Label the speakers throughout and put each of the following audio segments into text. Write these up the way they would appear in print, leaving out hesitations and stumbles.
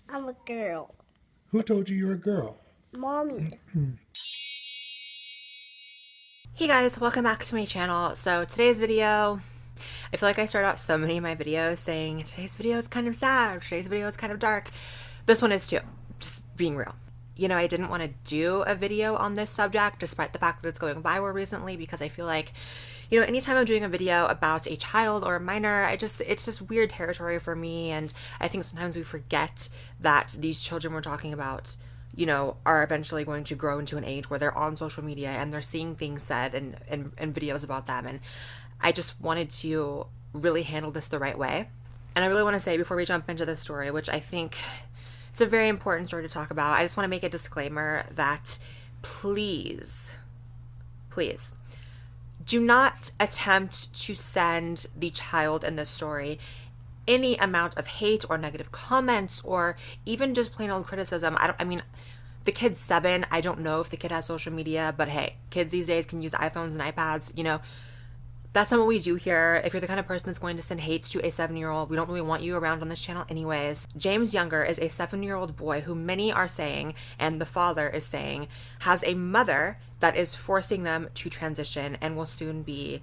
Speaker 1: I'm a girl.
Speaker 2: Who told you you're a girl?
Speaker 1: Mommy.
Speaker 3: Hey guys, welcome back to my channel. So today's video, I feel like I start out so many of my videos saying today's video is kind of sad, today's video is kind of dark. This one is too, just being real. You know, I didn't want to do a video on this subject despite the fact that it's going viral recently because I feel like, you know, anytime I'm doing a video about a child or a minor, it's just weird territory for me, and I think sometimes we forget that these children we're talking about, you know, are eventually going to grow into an age where they're on social media and they're seeing things said and videos about them. And I just wanted to really handle this the right way. And I really want to say before we jump into the story, which I think it's a very important story to talk about, I just want to make a disclaimer that please do not attempt to send the child in this story any amount of hate or negative comments or even just plain old criticism. I mean, the kid's 7. I don't know if the kid has social media, but hey, kids these days can use iPhones and iPads. You know, that's not what we do here. If you're the kind of person that's going to send hate to a 7-year-old, we don't really want you around on this channel anyways. James Younger is a 7-year-old boy who many are saying, and the father is saying, has a mother that is forcing them to transition and will soon be,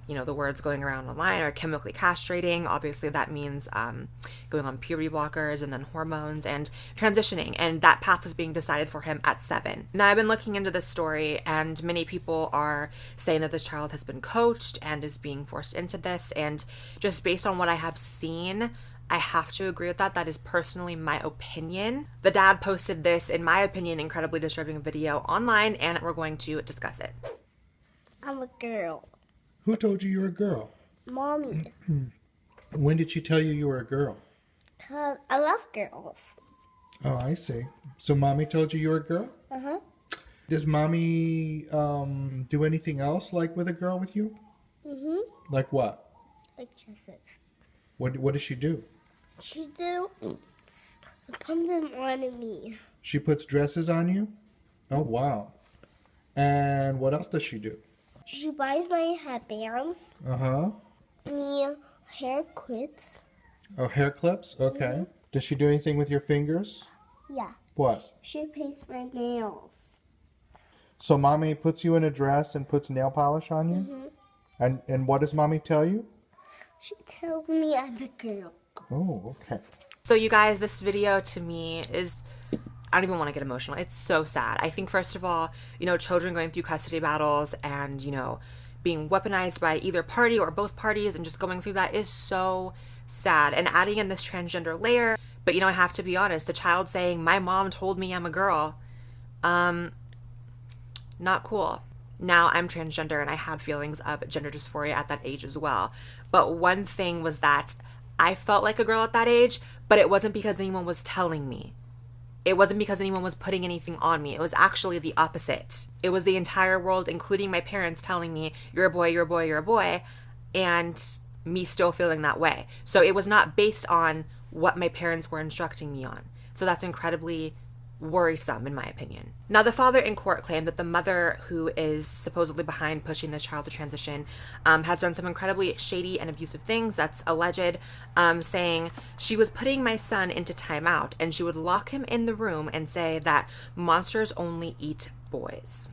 Speaker 3: you know, the words going around online are chemically castrating. Obviously that means going on puberty blockers and then hormones and transitioning, and that path is being decided for him at 7. Now I've been looking into this story and many people are saying that this child has been coached and is being forced into this, and just based on what I have seen, I have to agree with that. That is personally my opinion. The dad posted this, in my opinion, incredibly disturbing video online, and we're going to discuss it.
Speaker 1: I'm a girl.
Speaker 2: Who told you you were a girl?
Speaker 1: Mommy.
Speaker 2: When did she tell you you were a girl?
Speaker 1: 'Cause I love girls.
Speaker 2: Oh, I see. So mommy told you you were a girl?
Speaker 1: Uh-huh.
Speaker 2: Does mommy do anything else like with a girl with you?
Speaker 1: Mm-hmm.
Speaker 2: Like what?
Speaker 1: Like dresses.
Speaker 2: What does she do?
Speaker 1: She do put them on me.
Speaker 2: She puts dresses on you? Oh, wow. And what else does she do?
Speaker 1: She buys my headbands,
Speaker 2: Uh-huh.
Speaker 1: me hair clips.
Speaker 2: Oh, hair clips? Okay. Does she do anything with your fingers?
Speaker 1: Yeah.
Speaker 2: What?
Speaker 1: She paints my nails.
Speaker 2: So mommy puts you in a dress and puts nail polish on you? And what does mommy tell you?
Speaker 1: She tells me I'm a girl.
Speaker 2: Oh, okay.
Speaker 3: So you guys, this video to me is, I don't even want to get emotional. It's so sad. I think first of all, you know, children going through custody battles and, you know, being weaponized by either party or both parties and just going through that is so sad. And adding in this transgender layer, but you know, I have to be honest, a child saying, my mom told me I'm a girl, not cool. Now I'm transgender and I had feelings of gender dysphoria at that age as well. But one thing was that I felt like a girl at that age, but it wasn't because anyone was telling me. It wasn't because anyone was putting anything on me. It was actually the opposite. It was the entire world, including my parents, telling me, you're a boy, you're a boy, you're a boy, and me still feeling that way. So it was not based on what my parents were instructing me on. So that's incredibly worrisome in my opinion. Now the father in court claimed that the mother, who is supposedly behind pushing this child to transition, has done some incredibly shady and abusive things. That's alleged, saying she was putting my son into timeout and she would lock him in the room and say that monsters only eat boys.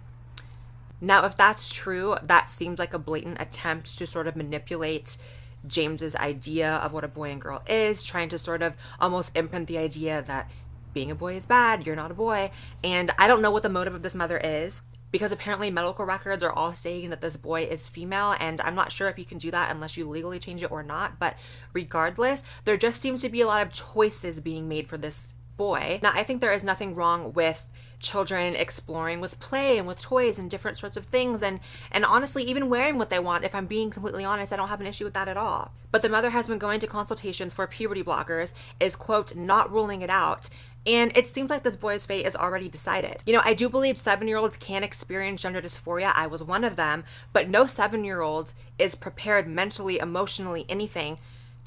Speaker 3: Now if that's true, that seems like a blatant attempt to sort of manipulate James's idea of what a boy and girl is, trying to sort of almost imprint the idea that being a boy is bad, you're not a boy. And I don't know what the motive of this mother is, because apparently medical records are all stating that this boy is female, and I'm not sure if you can do that unless you legally change it or not. But regardless, there just seems to be a lot of choices being made for this boy. Now I think there is nothing wrong with children exploring with play and with toys and different sorts of things, and honestly even wearing what they want. If I'm being completely honest, I don't have an issue with that at all. But the mother has been going to consultations for puberty blockers, is quote not ruling it out, and it seems like this boy's fate is already decided. You know, I do believe 7-year-olds can experience gender dysphoria. I was one of them, but no 7-year-old is prepared mentally, emotionally, anything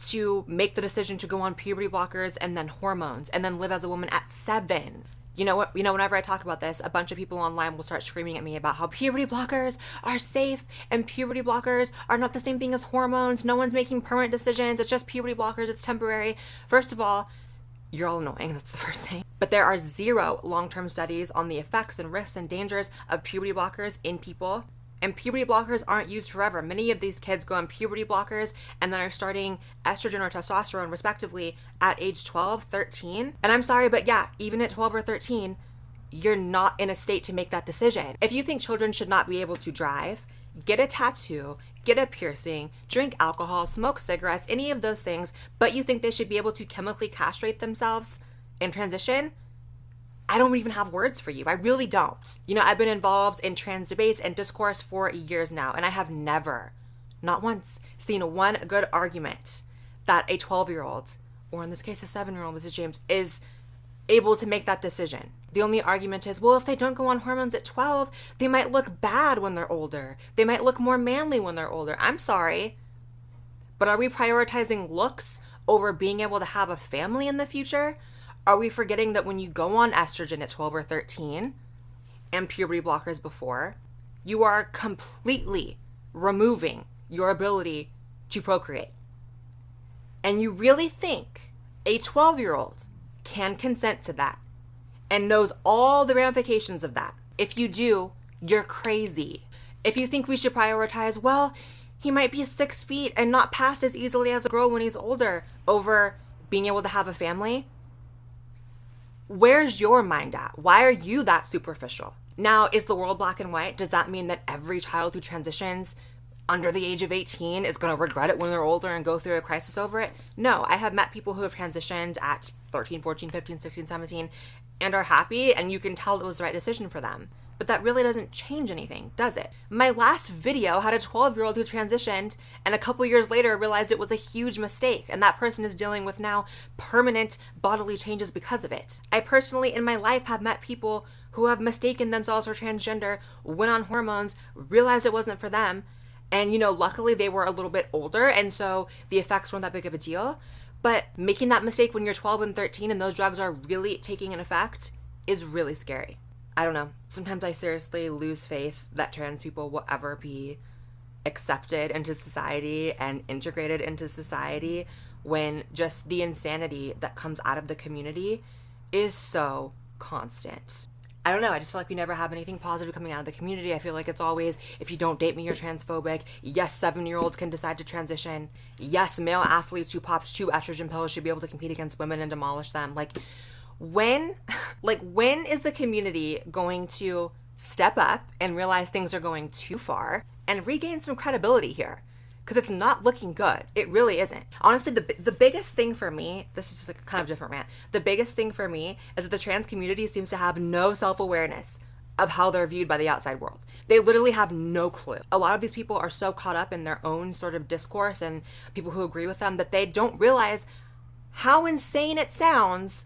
Speaker 3: to make the decision to go on puberty blockers and then hormones and then live as a woman at 7. You know what? You know, whenever I talk about this, a bunch of people online will start screaming at me about how puberty blockers are safe and puberty blockers are not the same thing as hormones. No one's making permanent decisions. It's just puberty blockers. It's temporary. First of all, you're all annoying, that's the first thing. But there are 0 long-term studies on the effects and risks and dangers of puberty blockers in people. And puberty blockers aren't used forever. Many of these kids go on puberty blockers and then are starting estrogen or testosterone, respectively, at age 12, 13. And I'm sorry, but yeah, even at 12 or 13, you're not in a state to make that decision. If you think children should not be able to drive, get a tattoo, get a piercing, drink alcohol, smoke cigarettes, any of those things, but you think they should be able to chemically castrate themselves in transition, I don't even have words for you. I really don't. You know, I've been involved in trans debates and discourse for years now, and I have never, not once, seen one good argument that a 12-year-old, or in this case a 7-year-old, Mrs. James, is able to make that decision. The only argument is, well, if they don't go on hormones at 12, they might look bad when they're older. They might look more manly when they're older. I'm sorry, but are we prioritizing looks over being able to have a family in the future? Are we forgetting that when you go on estrogen at 12 or 13 and puberty blockers before, you are completely removing your ability to procreate? And you really think a 12-year-old can consent to that and knows all the ramifications of that? If you do, you're crazy. If you think we should prioritize, well, he might be 6 feet and not pass as easily as a girl when he's older, over being able to have a family, where's your mind at? Why are you that superficial? Now, is the world black and white? Does that mean that every child who transitions under the age of 18 is going to regret it when they're older and go through a crisis over it? No, I have met people who have transitioned at 13, 14, 15, 16, 17 and are happy, and you can tell it was the right decision for them. But that really doesn't change anything, does it? My last video had a 12-year-old who transitioned and a couple years later realized it was a huge mistake, and that person is dealing with now permanent bodily changes because of it. I personally in my life have met people who have mistaken themselves for transgender, went on hormones, realized it wasn't for them, and you know, luckily they were a little bit older and so the effects weren't that big of a deal. But making that mistake when you're 12 and 13 and those drugs are really taking an effect is really scary. I don't know. Sometimes I seriously lose faith that trans people will ever be accepted into society and integrated into society when just the insanity that comes out of the community is so constant. I don't know. I just feel like we never have anything positive coming out of the community. I feel like it's always, if you don't date me, you're transphobic. Yes, 7-year-olds can decide to transition. Yes, male athletes who popped 2 estrogen pills should be able to compete against women and demolish them. When is the community going to step up and realize things are going too far and regain some credibility here? Because it's not looking good. It really isn't. Honestly, the biggest thing for me, this is just like a kind of different rant. The biggest thing for me is that the trans community seems to have no self-awareness of how they're viewed by the outside world. They literally have no clue. A lot of these people are so caught up in their own sort of discourse and people who agree with them that they don't realize how insane it sounds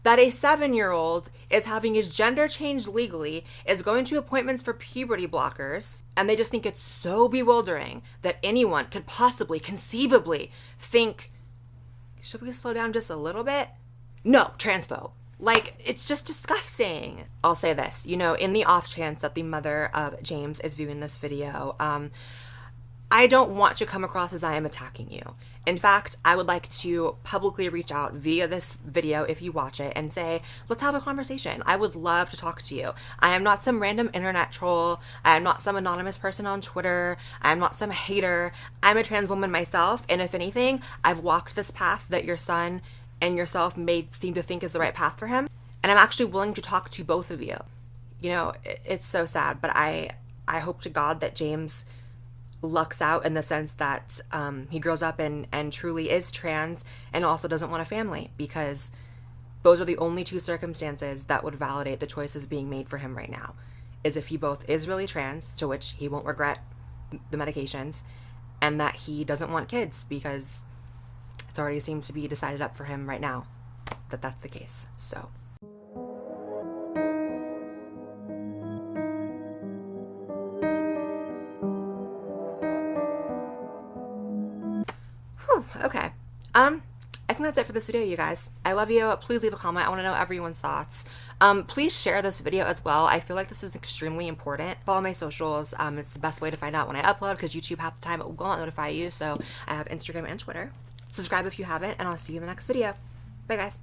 Speaker 3: that a 7-year-old is having his gender changed legally, is going to appointments for puberty blockers, and they just think it's so bewildering that anyone could possibly, conceivably think, should we slow down just a little bit? No, transphobe. It's just disgusting. I'll say this, in the off chance that the mother of James is viewing this video, I don't want to come across as I am attacking you. In fact, I would like to publicly reach out via this video if you watch it and say, let's have a conversation. I would love to talk to you. I am not some random internet troll. I am not some anonymous person on Twitter. I am not some hater. I'm a trans woman myself, and if anything, I've walked this path that your son and yourself may seem to think is the right path for him, and I'm actually willing to talk to both of you. It's so sad, but I hope to God that James lucks out in the sense that he grows up and truly is trans and also doesn't want a family, because those are the only 2 circumstances that would validate the choices being made for him right now, is if he both is really trans, to which he won't regret the medications, and that he doesn't want kids, because it already seems to be decided up for him right now that that's the case. So okay. I think that's it for this video, you guys. I love you. Please leave a comment. I want to know everyone's thoughts. Please share this video as well. I feel like this is extremely important. Follow my socials. It's the best way to find out when I upload, because YouTube half the time will not notify you. So I have Instagram and Twitter. Subscribe if you haven't, and I'll see you in the next video. Bye, guys.